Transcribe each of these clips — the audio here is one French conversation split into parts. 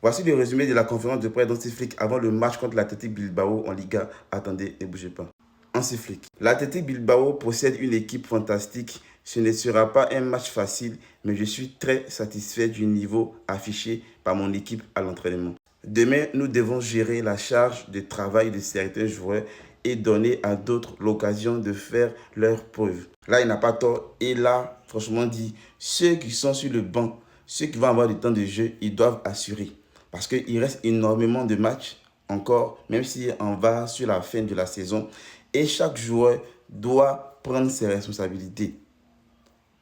Voici le résumé de la conférence de presse d'Hansi Flick avant le match contre l'Athletic Bilbao en Liga. Attendez, ne bougez pas. Hansi Flick. L'Athletic Bilbao possède une équipe fantastique. Ce ne sera pas un match facile, mais je suis très satisfait du niveau affiché par mon équipe à l'entraînement. Demain, nous devons gérer la charge de travail de certains joueurs et donner à d'autres l'occasion de faire leurs preuves. Là, il n'a pas tort. Et là, franchement dit, ceux qui sont sur le banc, ceux qui vont avoir du temps de jeu, ils doivent assurer. Parce qu'il reste énormément de matchs encore, même si on va sur la fin de la saison. Et chaque joueur doit prendre ses responsabilités.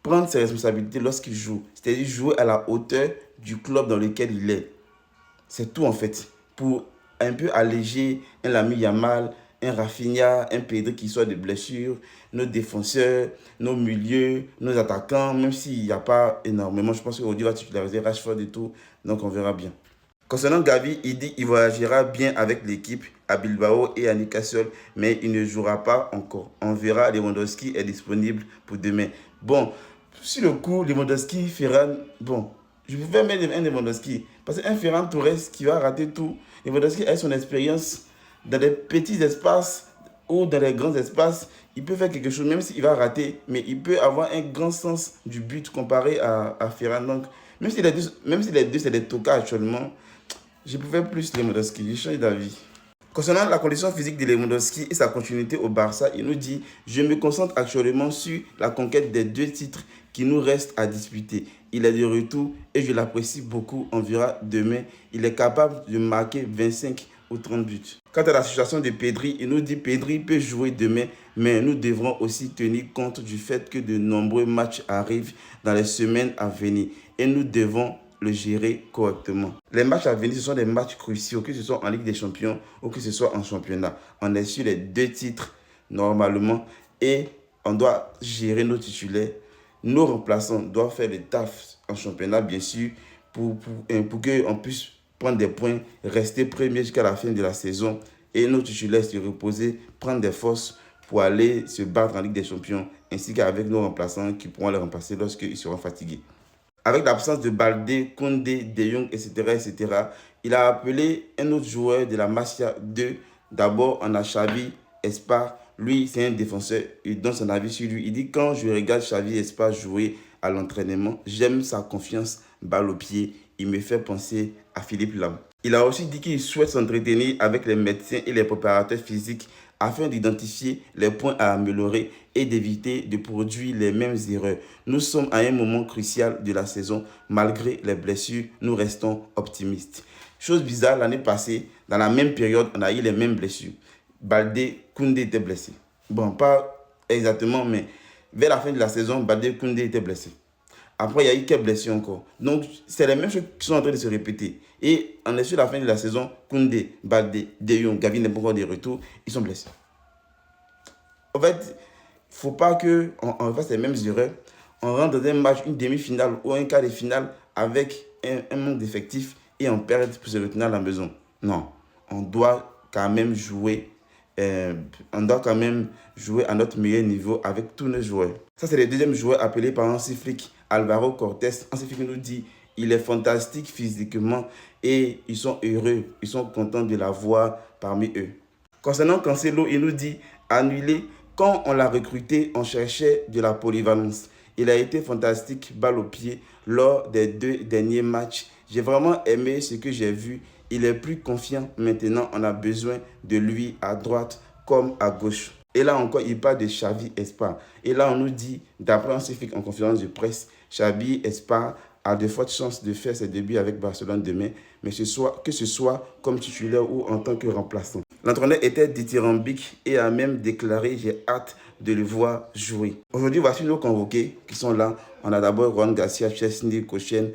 Prendre ses responsabilités lorsqu'il joue. C'est-à-dire jouer à la hauteur du club dans lequel il est. C'est tout en fait. Pour un peu alléger un Lamine Yamal, un Rafinha, un Pedri qui soit de blessures, nos défenseurs, nos milieux, nos attaquants, même s'il n'y a pas énormément, je pense qu'aujourd'hui va titulariser Rashford et tout, donc on verra bien. Concernant Gavi, il dit qu'il voyagera bien avec l'équipe à Bilbao et à Newcastle, mais il ne jouera pas encore. On verra, Lewandowski est disponible pour demain. Bon, sur le coup, Lewandowski, Ferran, bon, je pouvais mettre un Lewandowski, parce qu'un Ferran Torres qui va rater tout, Lewandowski a son expérience dans les petits espaces ou dans les grands espaces, il peut faire quelque chose, même s'il va rater, mais il peut avoir un grand sens du but comparé à Ferran. Donc, même si les deux c'est des tocards actuellement, je pouvais plus Lewandowski, j'ai changé d'avis. Concernant la condition physique de Lewandowski et sa continuité au Barça, il nous dit « Je me concentre actuellement sur la conquête des 2 titres qui nous restent à disputer. Il est de retour et je l'apprécie beaucoup. On verra demain. Il est capable de marquer 25 ou 30 buts. » Quant à la situation de Pedri, il nous dit « Pedri peut jouer demain, mais nous devrons aussi tenir compte du fait que de nombreux matchs arrivent dans les semaines à venir et nous devons le gérer correctement. » Les matchs à venir, ce sont des matchs cruciaux, que ce soit en Ligue des Champions ou que ce soit en championnat. On est sur les 2 titres normalement et on doit gérer nos titulaires. Nos remplaçants doivent faire le taf en championnat, bien sûr, pour qu'on puisse prendre des points, rester premier jusqu'à la fin de la saison et nos titulaires se reposer, prendre des forces pour aller se battre en Ligue des Champions, ainsi qu'avec nos remplaçants qui pourront les remplacer lorsqu'ils seront fatigués. Avec l'absence de Baldé, Koundé, De Jong, etc., il a appelé un autre joueur de la Masia 2. D'abord, on a Xavi Espar. Lui, c'est un défenseur. Il donne son avis sur lui. Il dit « Quand je regarde Xavi Espar jouer à l'entraînement, j'aime sa confiance, balle au pied. Il me fait penser à Philippe Lam. » Il a aussi dit qu'il souhaite s'entretenir avec les médecins et les préparateurs physiques afin d'identifier les points à améliorer et d'éviter de produire les mêmes erreurs. Nous sommes à un moment crucial de la saison. Malgré les blessures, nous restons optimistes. Chose bizarre, l'année passée, dans la même période, on a eu les mêmes blessures. Baldé, Koundé étaient blessés. Bon, pas exactement, mais vers la fin de la saison, Baldé, Koundé étaient blessés. Après, il y a eu quelques blessures encore. Donc, c'est les mêmes choses qui sont en train de se répéter. Et on est sur la fin de la saison, Koundé, Baldé, De Jong, Gavi n'est pas encore de retour, ils sont blessés. En fait, il ne faut pas qu'on fasse les mêmes erreurs. On rentre dans un match, une demi-finale ou un quart de finale avec un manque d'effectifs et on perd pour se retenir à la maison. Non, on doit quand même jouer. On doit quand même jouer à notre meilleur niveau avec tous nos joueurs. Ça, c'est le deuxième joueur appelé par Hansi Flick, Alvaro Cortés. Hansi Flick nous dit il est fantastique physiquement et ils sont heureux, ils sont contents de l'avoir parmi eux. Concernant Cancelo, il nous dit annulé. Quand on l'a recruté, on cherchait de la polyvalence. Il a été fantastique, balle au pied, lors des 2 derniers matchs. J'ai vraiment aimé ce que j'ai vu. Il est plus confiant maintenant. On a besoin de lui à droite comme à gauche. Et là encore, il parle de Xavi Espar. Et là, on nous dit, d'après un scientifique en conférence de presse, Xavi Espar a de fortes chances de faire ses débuts avec Barcelone demain, mais que ce soit comme titulaire ou en tant que remplaçant. L'entraîneur était dithyrambique et a même déclaré « J'ai hâte de le voir jouer ». Aujourd'hui, voici nos convoqués qui sont là. On a d'abord Juan Garcia, Chesney, Kochen,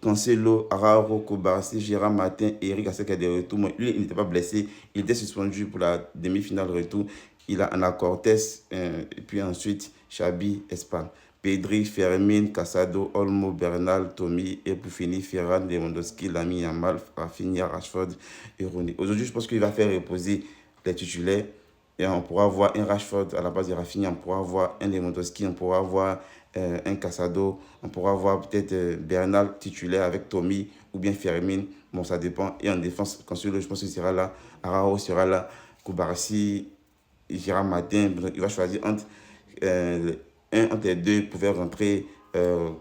Cancelo, Araujo, Kobarsi, Gérard Martin et Eric Garcia qui a des retours. Lui, il n'était pas blessé. Il était suspendu pour la demi-finale retour. Il a Ana Cortés et puis ensuite Xavi Espar. Pedri, Fermin, Casado, Olmo, Bernal, Tommy, et pour finir, Ferran, Lewandowski, Lamine Yamal, Rafinha, Rashford et Rooney. Aujourd'hui, je pense qu'il va faire reposer les titulaires et on pourra voir un Rashford à la base de Rafinha, on pourra voir un Lewandowski, on pourra voir un Casado, on pourra voir peut-être Bernal titulaire avec Tommy ou bien Fermin. Bon, ça dépend. Et en défense, Cancelo, je pense qu'il sera là. Araujo sera là. Koubarsi, Gérard Martin. Il va choisir entre les deux. Il pouvait rentrer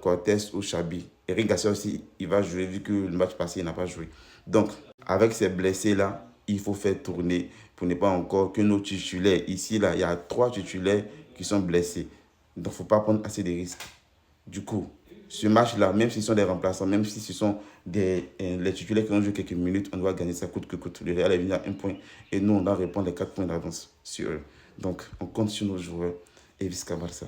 Cortés ou Chabi. Eric Garcia aussi, il va jouer vu que le match passé, il n'a pas joué. Donc, avec ces blessés-là, il faut faire tourner pour ne pas encore que nos titulaires. Ici, là, il y a 3 titulaires qui sont blessés. Donc, il ne faut pas prendre assez de risques. Du coup, ce match-là, même s'ils sont des remplaçants, même si ce sont les titulaires qui ont joué quelques minutes, on doit gagner ça coûte que coûte. Le Real est venu à 1 point et nous, on doit répondre les 4 points d'avance sur eux. Donc, on compte sur nos joueurs et vice-versa.